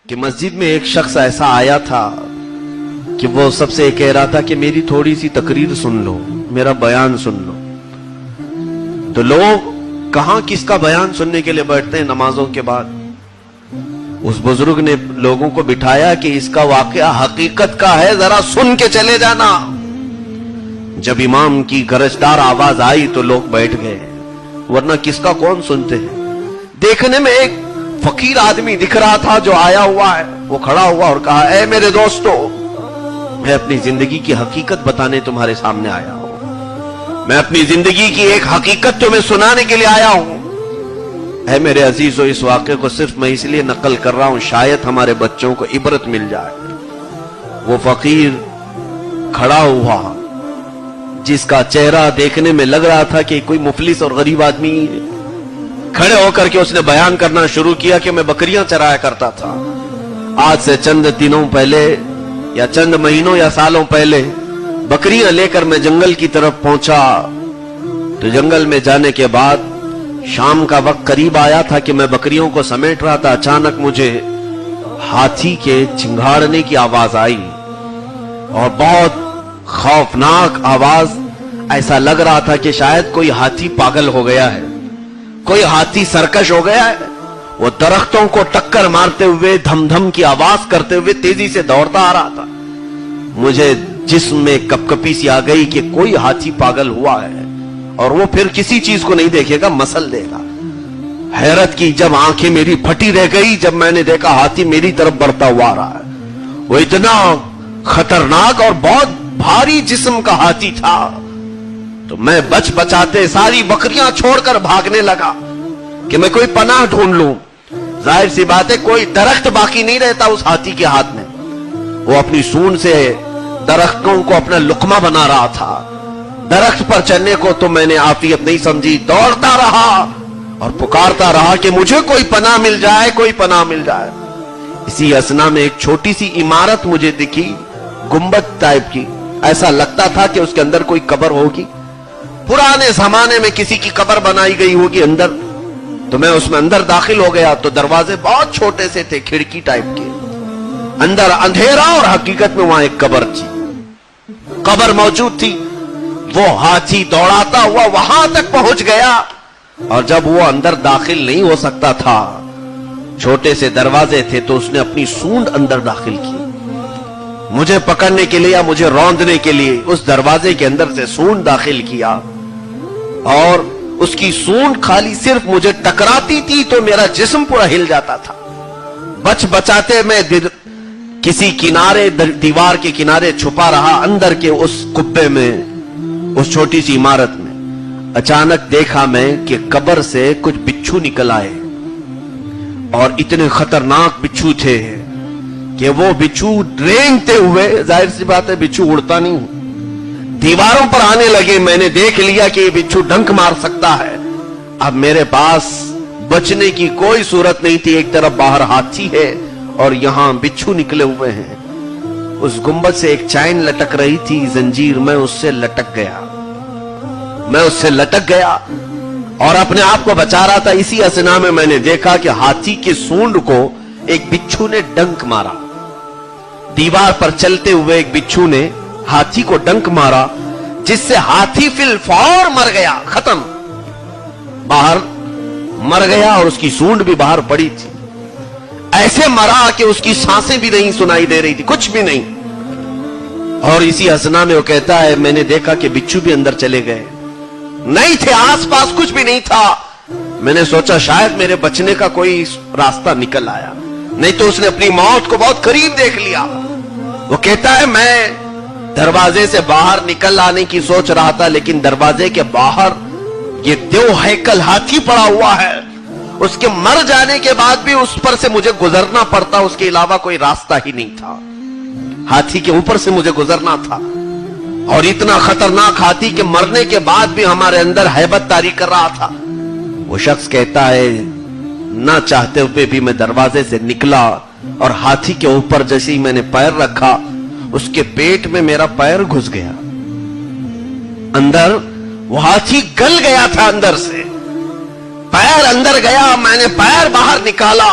کہ مسجد میں ایک شخص ایسا آیا تھا کہ وہ سب سے کہہ رہا تھا کہ میری تھوڑی سی تقریر سن لو، میرا بیان سن لو. تو لوگ کہاں کس کا بیان سننے کے لیے بیٹھتے ہیں نمازوں کے بعد. اس بزرگ نے لوگوں کو بٹھایا کہ اس کا واقعہ حقیقت کا ہے، ذرا سن کے چلے جانا. جب امام کی گرجدار آواز آئی تو لوگ بیٹھ گئے، ورنہ کس کا کون سنتے ہیں. دیکھنے میں ایک فقیر آدمی دکھ رہا تھا جو آیا ہوا ہے. وہ کھڑا ہوا اور کہا، اے میرے دوستو، میں اپنی زندگی کی حقیقت بتانے تمہارے سامنے آیا ہوں. میں اپنی زندگی کی ایک حقیقت تمہیں سنانے کے لیے آیا ہوں. اے میرے عزیزو، اس واقعے کو صرف میں اس لیے نقل کر رہا ہوں شاید ہمارے بچوں کو عبرت مل جائے. وہ فقیر کھڑا ہوا جس کا چہرہ دیکھنے میں لگ رہا تھا کہ کوئی مفلس اور غریب آدمی، کھڑے ہو کر کے اس نے بیان کرنا شروع کیا کہ میں بکریاں چرایا کرتا تھا. آج سے چند دنوں پہلے یا چند مہینوں یا سالوں پہلے بکریاں لے کر میں جنگل کی طرف پہنچا. تو جنگل میں جانے کے بعد شام کا وقت قریب آیا تھا کہ میں بکریوں کو سمیٹ رہا تھا. اچانک مجھے ہاتھی کے چنگھاڑنے کی آواز آئی اور بہت خوفناک آواز. ایسا لگ رہا تھا کہ شاید کوئی ہاتھی پاگل ہو گیا ہے، کوئی ہاتھی سرکش ہو گیا ہے. وہ درختوں کو ٹکر مارتے ہوئے دھم دھم کی آواز کرتے ہوئے تیزی سے دوڑتا آ رہا تھا. مجھے جسم میں کپکپی سی آ گئی کہ کوئی ہاتھی پاگل ہوا ہے اور وہ پھر کسی چیز کو نہیں دیکھے گا، مسل دے گا. حیرت کی جب آنکھیں میری پھٹی رہ گئی جب میں نے دیکھا ہاتھی میری طرف بڑھتا ہوا آ رہا ہے. وہ اتنا خطرناک اور بہت بھاری جسم کا ہاتھی تھا. تو میں بچ بچاتے ساری بکریاں چھوڑ کر بھاگنے لگا کہ میں کوئی پناہ ڈھونڈ لوں. ظاہر سی بات ہے کوئی درخت باقی نہیں رہتا اس ہاتھی کے ہاتھ میں. وہ اپنی سونڈ سے درختوں کو اپنا لقمہ بنا رہا تھا. درخت پر چڑھنے کو تو میں نے عافیت نہیں سمجھی، دوڑتا رہا اور پکارتا رہا کہ مجھے کوئی پناہ مل جائے، کوئی پناہ مل جائے. اسی اثنا میں ایک چھوٹی سی عمارت مجھے دکھی، گنبد ٹائپ کی. ایسا لگتا تھا کہ اس کے اندر کوئی قبر ہوگی، پرانے زمانے میں کسی کی قبر بنائی گئی ہوگی اندر. تو میں اس میں اندر داخل ہو گیا تو دروازے بہت چھوٹے سے تھے، کھڑکی ٹائپ کے. اندر اندھیرا اور حقیقت میں وہاں ایک قبر تھی، قبر موجود تھی. وہ ہاتھی دوڑاتا ہوا وہاں تک پہنچ گیا اور جب وہ اندر داخل نہیں ہو سکتا تھا، چھوٹے سے دروازے تھے، تو اس نے اپنی سونڈ اندر داخل کی مجھے پکڑنے کے لیے یا مجھے روندنے کے لیے. اس دروازے کے اندر سے سونڈ داخل کیا اور اس کی سونڈ خالی صرف مجھے ٹکراتی تھی تو میرا جسم پورا ہل جاتا تھا. بچ بچاتے میں کسی کنارے، دیوار کے کنارے چھپا رہا اندر کے اس کبے میں، اس چھوٹی سی عمارت میں. اچانک دیکھا میں کہ قبر سے کچھ بچھو نکل آئے اور اتنے خطرناک بچھو تھے کہ وہ بچھو رینگتے ہوئے، ظاہر سی بات ہے بچھو اڑتا نہیں، دیواروں پر آنے لگے. میں نے دیکھ لیا کہ یہ بچھو ڈنک مار سکتا ہے. اب میرے پاس بچنے کی کوئی صورت نہیں تھی. ایک طرف باہر ہاتھی ہے اور یہاں بچھو نکلے ہوئے ہیں. اس گنبد سے ایک چین لٹک رہی تھی، زنجیر. میں اس سے لٹک گیا اور اپنے آپ کو بچا رہا تھا. اسی اثنا میں نے دیکھا کہ ہاتھی کی سونڈ کو ایک بچھو نے ڈنک مارا. دیوار پر چلتے ہوئے ایک بچھو نے ہاتھی کو ڈنک مارا جس سے ہاتھی فی الفور مر گیا، ختم، باہر مر گیا اور اس کی سونڈ بھی باہر پڑی تھی. ایسے مرا کہ اس کی سانسیں بھی نہیں سنائی دے رہی تھی، کچھ بھی نہیں. اور اسی اثنا میں وہ کہتا ہے میں نے دیکھا کہ بچھو بھی اندر چلے گئے، نہیں تھے آس پاس، کچھ بھی نہیں تھا. میں نے سوچا شاید میرے بچنے کا کوئی راستہ نکل آیا، نہیں تو اس نے اپنی موت کو بہت قریب دیکھ لیا. وہ کہتا ہے میں دروازے سے باہر نکل آنے کی سوچ رہا تھا لیکن دروازے کے باہر یہ دیو ہیکل ہاتھی پڑا ہوا ہے. اس کے مر جانے کے بعد بھی اس پر سے مجھے گزرنا پڑتا، اس کے علاوہ کوئی راستہ ہی نہیں تھا. ہاتھی کے اوپر سے مجھے گزرنا تھا اور اتنا خطرناک ہاتھی کے مرنے کے بعد بھی ہمارے اندر ہیبت طاری کر رہا تھا. وہ شخص کہتا ہے نہ چاہتے ہوئے بھی میں دروازے سے نکلا اور ہاتھی کے اوپر جیسے ہی میں نے پیر رکھا اس کے پیٹ میں میرا پیر گھس گیا اندر. وہ ہاتھی گل گیا تھا اندر سے، پیر اندر گیا، میں نے پیر باہر نکالا